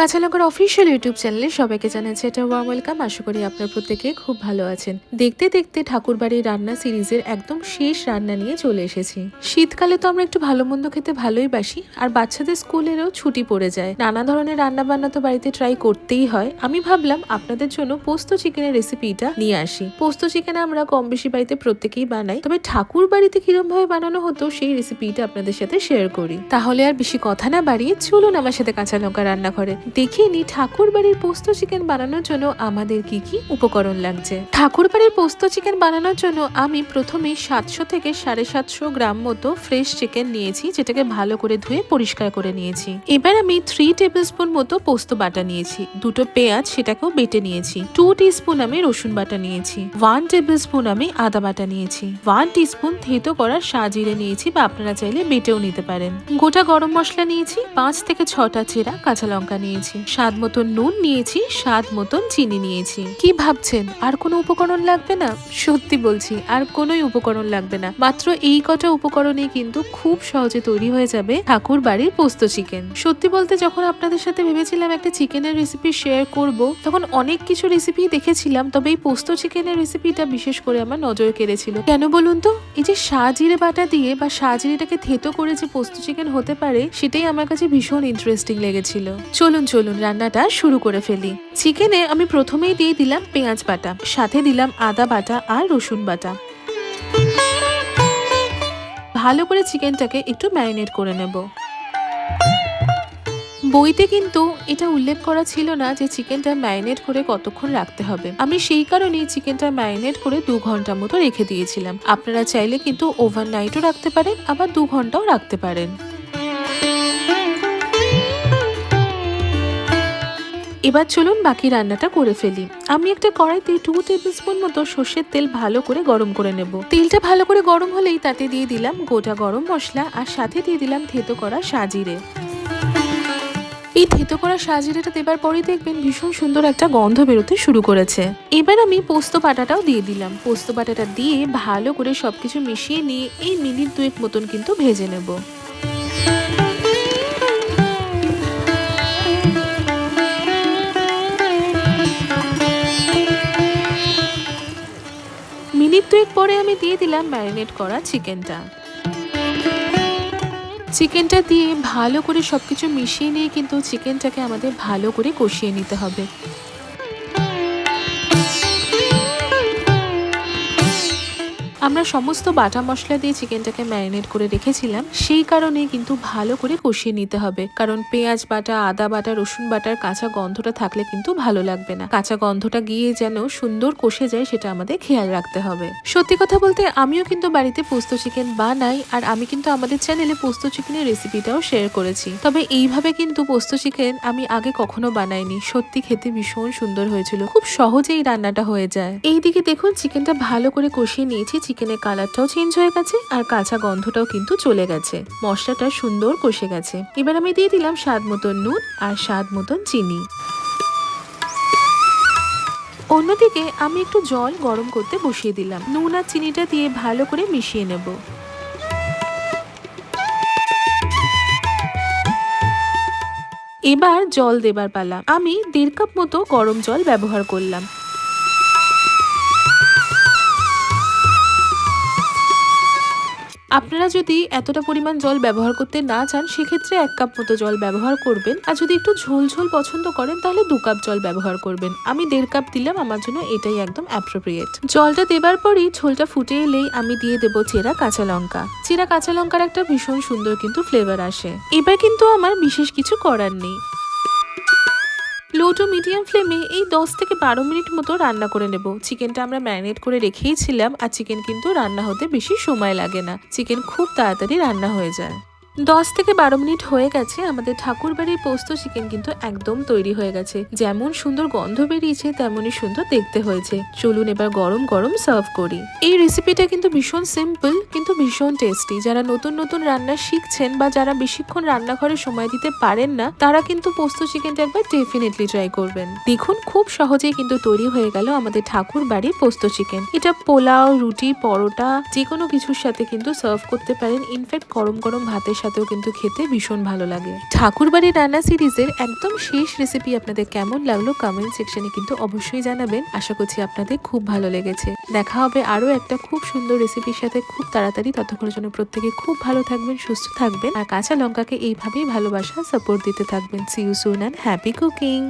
কাঁচা লঙ্কার official YouTube চ্যানেলে সবাইকে জানাচ্ছি এটা ওয়ার্ম ওয়েলকাম। আশা করি আপনার প্রত্যেকে খুব ভালো আছেন। দেখতে দেখতে ঠাকুরবাড়ির রান্না সিরিজের একদম শেষ রান্না নিয়ে চলে এসেছি। শীতকালে তো আমরা একটু ভালো মন্দ খেতে ভালোই বাসি, আর বাচ্চাদের স্কুলেরও ছুটি পড়ে যায়, নানা ধরনের রান্না বান্না তো বাড়িতে ট্রাই করতেই হয়। আমি ভাবলাম আপনাদের জন্য পোস্ত চিকেনের রেসিপিটা নিয়ে আসি। পোস্ত চিকেন আমরা কম বেশি বাড়িতে প্রত্যেকেই বানাই, তবে ঠাকুর বাড়িতে কিরম ভাবে বানানো হতো সেই রেসিপিটা আপনাদের সাথে শেয়ার করি। তাহলে আর বেশি কথা না বাড়িয়ে চলুন আমার সাথে কাঁচা লঙ্কা রান্নাঘরে দেখিয়ে নি ঠাকুর বাড়ির পোস্ত চিকেন বানানোর জন্য আমাদের কি কি উপকরণ লাগছে। ঠাকুর বাড়ির পোস্ত চিকেন বানানোর জন্য আমি প্রথমে 700 থেকে 750 গ্রাম মতো ফ্রেশ চিকেন নিয়েছি, যেটাকে ভালো করে ধুয়ে পরিষ্কার করে নিয়েছি। এবার আমি 3 টেবিল স্পুন মতো পোস্ত বাটা নিয়েছি, 2টো পেঁয়াজ সেটাকেও বেটে নিয়েছি, 2 টিস্পুন আমি রসুন বাটা নিয়েছি, 1 টেবিল স্পুন আমি আদা বাটা নিয়েছি, 1 টিস্পুন থেতো করা সাজিরে নিয়েছি, বা আপনারা চাইলে বেটেও নিতে পারেন। গোটা গরম মশলা নিয়েছি, 5 থেকে 6টা চেরা কাঁচা লঙ্কা নিয়েছি, স্বাদ মতন নুন নিয়েছি, স্বাদ মতন চিনি নিয়েছি। কি ভাবছেন আর কোনো উপকরণ লাগবে না? সত্যি বলছি আর কোনোই উপকরণ লাগবে না, মাত্র এই কটা উপকরণে কিন্তু খুব সহজে তৈরি হয়ে যাবে ঠাকুর বাড়ির পোস্ত চিকেন। সত্যি বলতে যখন আপনাদের সাথে ভেবেছিলাম একটা চিকেনের রেসিপি শেয়ার করব, তখন অনেক কিছু রেসিপি দেখেছিলাম, তবে এই পোস্ত চিকেনের রেসিপিটা বিশেষ করে আমার নজর কেড়েছিল। কেন বলুন তো? এই যে সাজিরে বাটা দিয়ে বা সাজিরেটাকে থেতো করে যে পোস্ত চিকেন হতে পারে, সেটাই আমার কাছে ভীষণ ইন্টারেস্টিং লেগেছিল। চলুন রান্নাটা শুরু করে ফেলি। চিকেনে আমি প্রথমেই দিয়ে দিলাম পেঁয়াজ বাটা, সাথে দিলাম আদা বাটা আর রসুন বাটা। ভালো করে চিকেনটাকে একটু ম্যারিনেট করে নেব। বইতে কিন্তু এটা উল্লেখ করা ছিল না যে চিকেনটা ম্যারিনেট করে কতক্ষণ রাখতে হবে। আমি সেই কারণেই চিকেনটা ম্যারিনেট করে 2 ঘন্টা মতো রেখে দিয়েছিলাম। আপনারা চাইলে কিন্তু ওভারনাইটও রাখতে পারেন, আবার 2 ঘন্টাও রাখতে পারেন। এবার চলুন বাকি রান্নাটা করে ফেলি। আমি একটা কড়াইতে 2 টেবিল স্পুন মতো সর্ষের তেল ভালো করে গরম করে নেব। তেলটা ভালো করে গরম হলেই তাতে দিয়ে দিলাম গোটা গরম মশলা, আর সাথে দিয়ে দিলাম থেতো করা সাজিরে। এই থেতো করা সাজিরেটা দেবার পরেই দেখবেন ভীষণ সুন্দর একটা গন্ধ বেরোতে শুরু করেছে। এবার আমি পোস্ত বাটাটাও দিয়ে দিলাম। পোস্ত বাটাটা দিয়ে ভালো করে সবকিছু মিশিয়ে নিয়ে এই মিনিট 2 মতন কিন্তু ভেজে নেব। মিনিট 2 পরে আমি দিয়ে দিলাম ম্যারিনেট করা চিকেনটা। চিকেনটা দিয়ে ভালো করে সবকিছু মিশিয়ে নিয়ে কিন্তু চিকেনটাকে আমাদের ভালো করে কষিয়ে নিতে হবে। আমরা সমস্ত বাটা মশলা দিয়ে চিকেনটাকে ম্যারিনেট করে রেখেছিলাম, সেই কারণে কিন্তু ভালো করে কষিয়ে নিতে হবে, কারণ পেঁয়াজ বাটা, আদা বাটা, রসুন বাটার কাঁচা গন্ধটা থাকলে কিন্তু ভালো লাগবে না। কাঁচা গন্ধটা গিয়ে যেন সুন্দর কষে যায় সেটা আমাদের খেয়াল রাখতে হবে। সত্যি কথা বলতে আমিও কিন্তু বাড়িতে পোস্ত চিকেন বানাই, আর আমি কিন্তু আমাদের চ্যানেলে পোস্ত চিকেনের রেসিপিটাও শেয়ার করেছি, তবে এইভাবে কিন্তু পোস্ত চিকেন আমি আগে কখনো বানাইনি। সত্যি খেতে ভীষণ সুন্দর হয়েছিল, খুব সহজেই রান্নাটা হয়ে যায়। এইদিকে দেখুন চিকেনটা ভালো করে কষিয়ে নিয়েছি, চিকেনের কালারটাও চেঞ্জ হয়ে গেছে, আর কাঁচা গন্ধটাও কিন্তু চলে গেছে, মশলাটা সুন্দর কষে গেছে। এবার আমি দিয়ে দিলাম স্বাদ মতন নুন আর স্বাদ মতন চিনি। অন্যদিকে আমি একটু জল গরম করতে বসিয়ে দিলাম। নুন আর চিনিটা দিয়ে ভালো করে মিশিয়ে নেব। এবার জল দেবার পালা। আমি 1.5 কাপ মতো গরম জল ব্যবহার করলাম। আপনারা যদি এতটা পরিমাণ জল ব্যবহার করতে না চান, সেক্ষেত্রে 1 কাপ মতো জল ব্যবহার করবেন, আর যদি একটু ঝোল ঝোল পছন্দ করেন তাহলে 2 কাপ জল ব্যবহার করবেন। আমি 1.5 কাপ দিলাম, আমার জন্য এটাই একদম অ্যাপ্রোপ্রিয়েট। জলটা দেবার পরই ঝোলটা ফুটে এলেই আমি দিয়ে দেবো চেরা কাঁচা লঙ্কা। চেরা কাঁচা লঙ্কার একটা ভীষণ সুন্দর কিন্তু ফ্লেভার আসে। এবার কিন্তু আমার বিশেষ কিছু করার নেই। লো টু মিডিয়াম ফ্লেমে এই 10 থেকে 12 মিনিট মতো রান্না করে নেব। চিকেনটা আমরা ম্যারিনেট করে রেখেইছিলাম, আর চিকেন কিন্তু রান্না হতে বেশি সময় লাগে না, চিকেন খুব তাড়াতাড়ি রান্না হয়ে যায়। 10 থেকে 12 মিনিট হয়ে গেছে, আমাদের ঠাকুর বাড়ির পোস্ত চিকেন কিন্তু একদম তৈরি হয়ে গেছে। যেমন সুন্দর গন্ধ বেরিয়েছে তেমনই সুন্দর দেখতে হয়েছে। চলুন এবার গরম গরম সার্ভ করি। এই রেসিপিটা কিন্তু ভীষণ সিম্পল কিন্তু ভীষণ টেস্টি। যারা নতুন নতুন রান্না শিখছেন বা যারা বেশিক্ষণ রান্নাঘরে সময় দিতে পারেন না, তারা কিন্তু পোস্ত চিকেনটা একবার ডেফিনেটলি ট্রাই করবেন। দেখুন খুব সহজেই কিন্তু তৈরি হয়ে গেল আমাদের ঠাকুর বাড়ির পোস্ত চিকেন। এটা পোলাও, রুটি, পরোটা যে কোনো কিছুর সাথে কিন্তু সার্ভ করতে পারেন। ইনফ্যাক্ট গরম গরম ভাতের সাথেও কিন্তু খেতে ভীষণ ভালো লাগে। ঠাকুরবাড়ির রান্না সিরিজের একদম শেষ রেসিপি আপনাদের কেমন লাগলো কমেন্ট সেকশনে কিন্তু অবশ্যই জানাবেন। আশা করছি আপনাদের খুব ভালো লেগেছে। দেখা হবে আরো একটা খুব সুন্দর রেসিপির সাথে খুব তাড়াতাড়ি। ততক্ষণের জন্য প্রত্যেকে খুব ভালো থাকবেন, সুস্থ থাকবেন আর কাঁচা লঙ্কাকে এইভাবেই ভালোবাসা সাপোর্ট দিতে থাকবেন। See you soon and happy cooking.